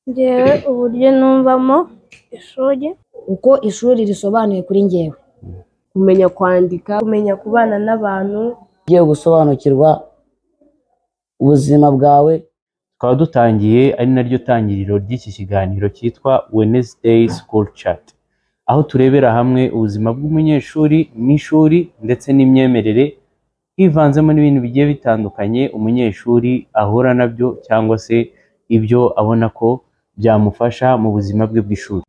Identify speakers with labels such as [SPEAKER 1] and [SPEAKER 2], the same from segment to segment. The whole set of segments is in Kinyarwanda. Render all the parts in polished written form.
[SPEAKER 1] Njyewe uburyo numvamo ishuri,
[SPEAKER 2] uko ishuri risobanuye kuri njyewe,
[SPEAKER 3] kumenya kwandika, kumenya kubana n'abantu,
[SPEAKER 4] ugiye gusobanukirwa ubuzima bwawe.
[SPEAKER 5] Tukaba dutangiye ari naryo tangiriro ry'iki kiganiro cyitwa Wednesday School Chat, aho turebera hamwe ubuzima bw'umunyeshuri n'ishuri ndetse n'imyemerere, hivanzemo n'ibintu bigiye bitandukanye umunyeshuri ahura nabyo cyangwa se ibyo abona ko byamufasha mu buzima bwe bw'ishuri.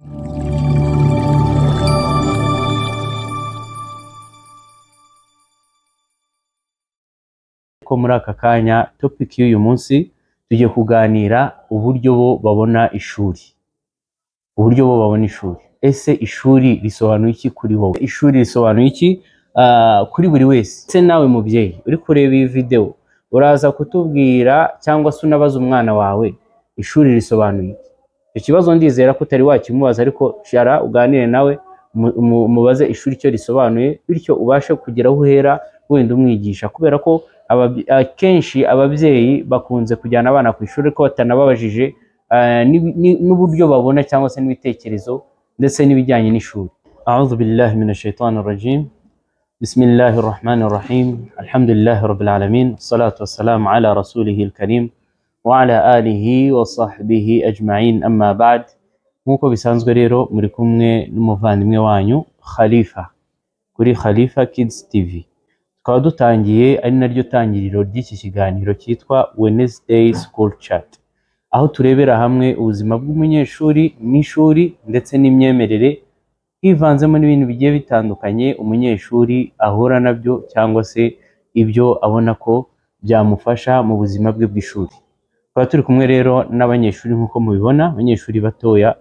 [SPEAKER 5] Ko muri aka kanya topic y'uyu munsi tugiye kuganira uburyo bo babona ishuri. Ese ishuri risobanuye iki kuri wowe? Ishuri risobanuye iki kuri buri wese? Se nawe mubyeyi uri kureba iyi video uraza kutubwira cyangwa se unabaza umwana wawe ishuri risobanuye iki? Icyo kibazo ndizera ko utari wakimubaza, ariko shara uganire nawe mubaze ishuri icyo risobanuye, bityo ubashe kugira aho uhera wenda umwigisha, kubera ko akenshi ababyeyi bakunze kujyana abana ku ishuri ko batanababajije n'uburyo babona cyangwa se n'ibitekerezo ndetse n'ibijyanye n'ishuri. A'udhu billahi minash shaitani rajim. Bismillahir rahmanir rahim. Alhamdulillahi rabbil alamin. Salatu wassalamu ala rasulihil karim wa ala alihi wa sahbihi ajma'in, amma ba'd. Nkuko bisanzwe rero muri kumwe n'umuvandimwe wanyu Khalifa kuri Khalifa Kids TV. Tukaba dutangiye ari naryo tangiriro ry'iki kiganiro cyitwa Wednesday School Chat, aho turebera hamwe ubuzima bw'umunyeshuri n'ishuri ndetse n'imyemerere, hivanzemo n'ibintu bigiye bitandukanye umunyeshuri ahura nabyo cyangwa se ibyo abona ko byamufasha mu buzima bwe bw'ishuri. Tukaba turi kumwe rero n'abanyeshuri nk'uko mubibona, abanyeshuri batoya,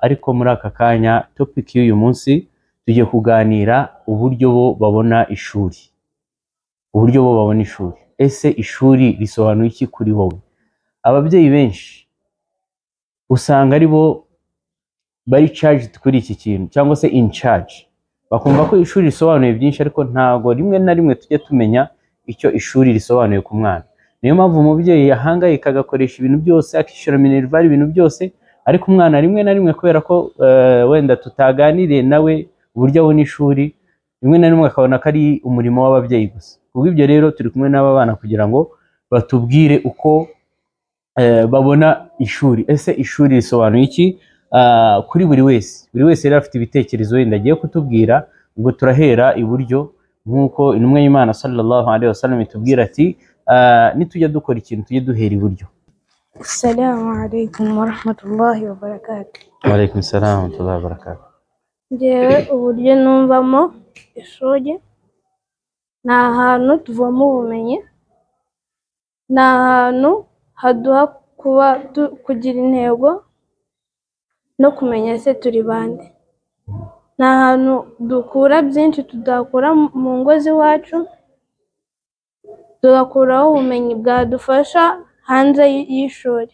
[SPEAKER 5] ariko muri aka kanya topic y'uyu munsi tugiye kuganira uburyo bo babona ishuri. Ese ishuri risobanuye iki kuri wowe? Ababyeyi benshi usanga ari bo bari charged kuri iki kintu cyangwa se in charge, bakumva ko ishuri risobanuye byinshi, ariko ntago rimwe na rimwe tujye tumenya icyo ishuri risobanuye ku mwana. Niyo mpamvu umubyeyi yahangayika agakoresha ibintu byose, akishyura minerval ibintu byose, ariko umwana rimwe na rimwe kubera ko wenda tutaganiriye nawe uburyo abona ishuri, rimwe na rimwe akabona ko ari umurimo w'ababyeyi gusa. Ubwo ibyo rero turi kumwe n'aba bana kugira ngo batubwire uko babona ishuri. Ese ishuri risobanuye iki kuri buri wese? Buri wese rero afite ibitekerezo wenda agiye kutubwira. Ubwo turahera iburyo, nk'uko intumwa y'Imana sallallahu alaihi wasallam itubwira ati nitujya dukora ikintu tujye duhera iburyo.
[SPEAKER 1] Assalamu alaikum wa rahmatullahi wa barakatuh.
[SPEAKER 5] Wa alaikum salam wa rahmatullahi wa barakatuh.
[SPEAKER 1] Njyewe uburyo numvamo ishuri, ni ahantu tuvoma ubumenyi, ni ahantu haduha kugira intego no kumenya se turi bande. Ni ahantu dukura byinshi tudakura mu ngo z'iwacu, tugakuraho ubumenyi bwadufasha hanze y'ishuri,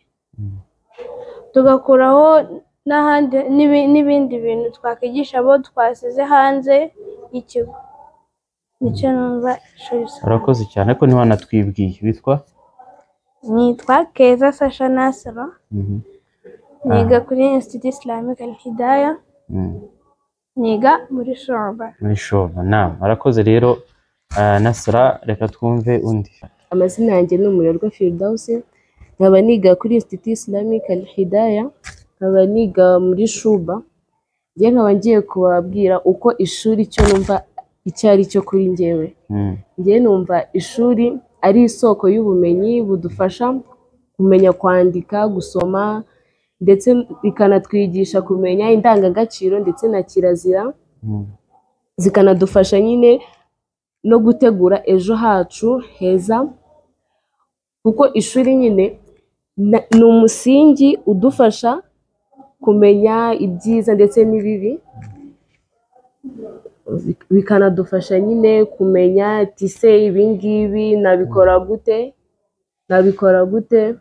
[SPEAKER 1] tugakuraho n'ahandi n'ibindi bintu twakwigisha abo twasize hanze y'ikigo. Nicyo numva ishuri.
[SPEAKER 5] Urakoze cyane, ariko ntiwanatwibwiye witwa?
[SPEAKER 1] Nitwa Keza Sasha Nasra, niga kuri Institut Islamique Al Hidaya, niga muri Shoba.
[SPEAKER 5] Naam, urakoze rero Nasra. Reka twumve undi.
[SPEAKER 3] amazina yanjye ni Umurerwa Firdausi, nkaba niga kuri Institut Islamique Al Hidaya, nkaba niga muri Shuba. Njye nkaba ngiye kubabwira uko ishuri icyo numva icyo ari cyo kuri njyewe. Njye numva ishuri ari isoko y'ubumenyi budufasha kumenya kwandika, gusoma, ndetse bikanatwigisha kumenya indangagaciro ndetse na kirazira, zikanadufasha nyine no gutegura ejo hacu heza, kuko ishuri nyine ni umusingi udufasha kumenya ibyiza ndetse n'ibibi, bikanadufasha nyine kumenya ati se ibingibi nabikora gute,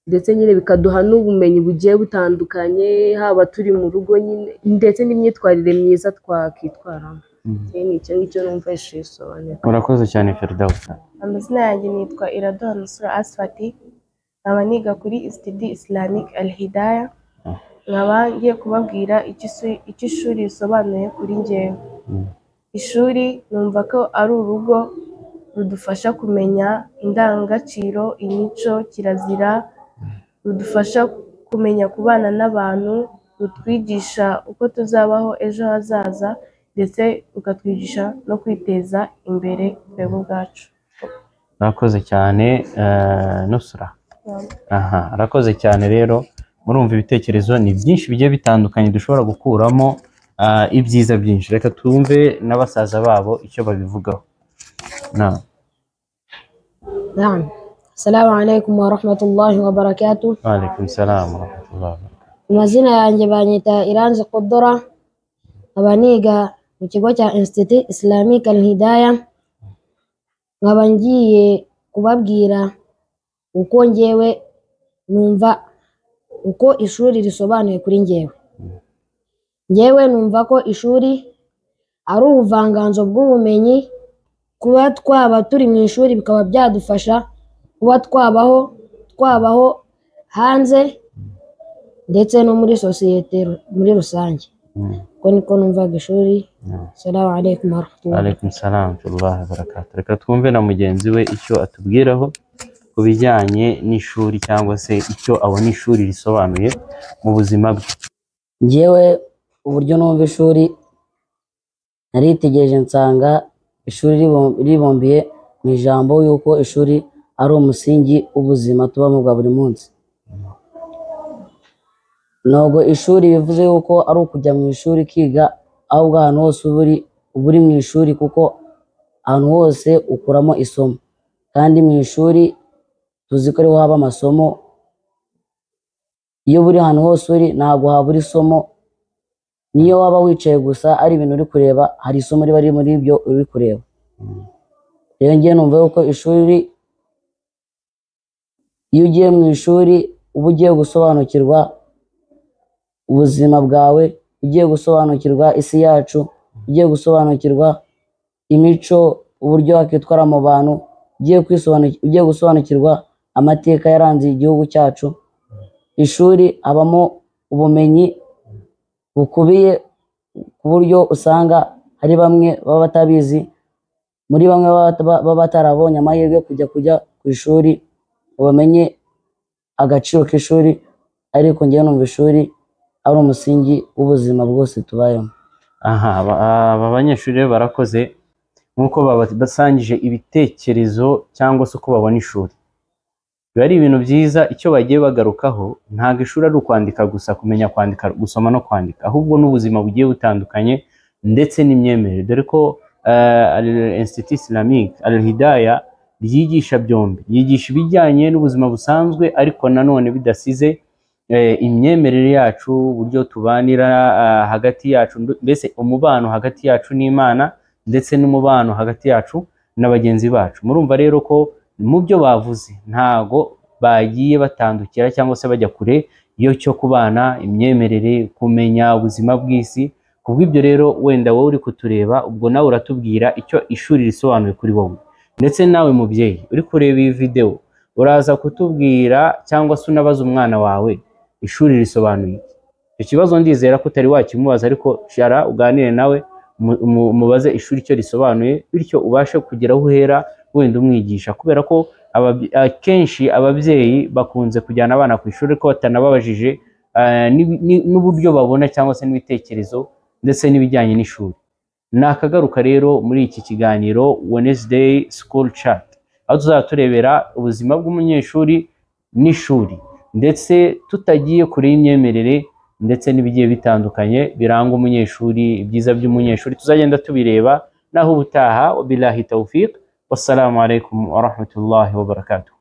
[SPEAKER 3] ndetse nyine bikaduha n'ubumenyi bugiye butandukanye, haba turi mu rugo nyine, ndetse n'imyitwarire myiza twakitwaramo. Ni icyo ngicyo numva ishuri risobanuye.
[SPEAKER 5] Urakoze cyane Firdausi.
[SPEAKER 6] Amazina yanjye nitwa Iradora Nusura Asfati,
[SPEAKER 1] nkaba niga kuri Institut Islamique Al Hidayah, nkaba ngiye kubabwira icyo ishuri risobanuye kuri njyewe. Ishuri numva ko ari urugo rudufasha kumenya indangagaciro, imico, kirazira, rudufasha kumenya kubana n'abantu, rutwigisha uko tuzabaho ejo hazaza, ndetse rukatwigisha no kwiteza imbere twebwe ubwacu.
[SPEAKER 5] Urakoze cyane Nusra. Urakoze cyane rero, murumva ibitekerezo ni byinshi bigiye bitandukanye dushobora gukuramo ibyiza byinshi. Reka twumve n'abasaza babo icyo babivugaho.
[SPEAKER 2] Naam. Assalamu alaikum wa rahmatullahi wa barakatuh.
[SPEAKER 5] Wa alaikum salam wa rahmatullahi wa barakatuh.
[SPEAKER 2] Amazina yanjye banyita Iranzi Qudura, nkaba niga mu kigo cya Institut Islamique Al Hidayah, nkaba ngiye kubabwira uko njyewe numva uko ishuri risobanuye kuri njyewe. Njyewe numva ko ishuri ari ubuvanganzo bw'ubumenyi, kuba twaba turi mu ishuri bikaba byadufasha kuba twabaho hanze ndetse no muri sosiyete muri rusange. Ko niko numvaga ishuri. Assalamu alaikum wa rahmatullahi.
[SPEAKER 5] Wa alaikum salam wa rahmatullahi wa barakatuh. Reka twumve na mugenzi we icyo atubwiraho ku bijyanye n'ishuri cyangwa se icyo abona ishuri risobanuye mu buzima bwe.
[SPEAKER 4] Njyewe uburyo numva ishuri, naritegereje nsanga ishuri ribumbiye mu ijambo yuko ishuri ari umusingi w'ubuzima tubamo bwa buri munsi. Ntabwo ishuri bivuze yuko ari ukujya mu ishuri kiga, ahubwo ahantu hose uba uri mu ishuri, kuko ahantu hose ukuramo isomo, kandi mu ishuri tuzi ko ariho haba amasomo. Iyo buri ahantu hose uri ntabwo habura isomo, niyo waba wicaye gusa ari ibintu uri kureba, hari isomo riba riri muri ibyo uri kureba. Rero ngiye numva yuko ishuri, iyo ugiye mu ishuri uba ugiye gusobanukirwa ubuzima bwawe, ugiye gusobanukirwa isi yacu, ugiye gusobanukirwa imico, uburyo wakitwara mu bantu, ugiye gusobanukirwa amateka yaranze igihugu cyacu. Ishuri habamo ubumenyi bukubiye ku buryo usanga hari bamwe baba batabizi, muri bamwe baba batarabonye amahirwe yo kujya ku ishuri ngo bamenye agaciro k'ishuri. Ariko njyewe numva ishuri ari umusingi w'ubuzima bwose tubayemo.
[SPEAKER 5] Aba banyeshuri rero barakoze nk'uko basangije ibitekerezo cyangwa se uko babona ishuri. Biba ari ibintu byiza icyo bagiye bagarukaho. Ntabwo ishuri ari ukwandika gusa, kumenya kwandika, gusoma no kwandika, ahubwo n'ubuzima bugiye butandukanye ndetse n'imyemerere, dore ko Institut Islamique Al Hidayah ryigisha byombi, yigisha ibijyanye n'ubuzima busanzwe ariko nanone bidasize imyemerere yacu, uburyo tubanira hagati yacu, mbese umubano hagati yacu n'Imana ndetse n'umubano hagati yacu na bagenzi bacu. Murumva rero ko mu byo bavuze ntago bagiye batandukira cyangwa se bajya kure iyo cyo kubana imyemerere, kumenya ubuzima bw'isi. Kubw'ibyo rero wenda wowe uri kutureba, ubwo nawe uratubwira icyo ishuri risobanuye kuri wowe, ndetse nawe mubyeyi uri kureba iyi video uraza kutubwira cyangwa se unabaza umwana wawe ishuri risobanuye. Icyo kibazo ndizera ko utari wakimubaza, ariko shara uganire nawe mubaze ishuri icyo risobanuye, bityo ubashe kugera aho uhera wenda umwigisha, kubera ko akenshi ababyeyi bakunze kujyana abana ku ishuri ko batanababajije n'uburyo babona cyangwa se n'ibitekerezo ndetse n'ibijyanye n'ishuri. Nakagaruka rero muri iki kiganiro Wednesday School Chat, aho tuzaba turebera ubuzima bw'umunyeshuri n'ishuri, ndetse tutagiye kure y'imyemerere ndetse n'ibigiye bitandukanye biranga umunyeshuri, ibyiza by'umunyeshuri tuzagenda tubireba. Naho ubutaha, wabillahi tawfiq, wassalamu alaikum wa rahmatullahi wa barakatuh.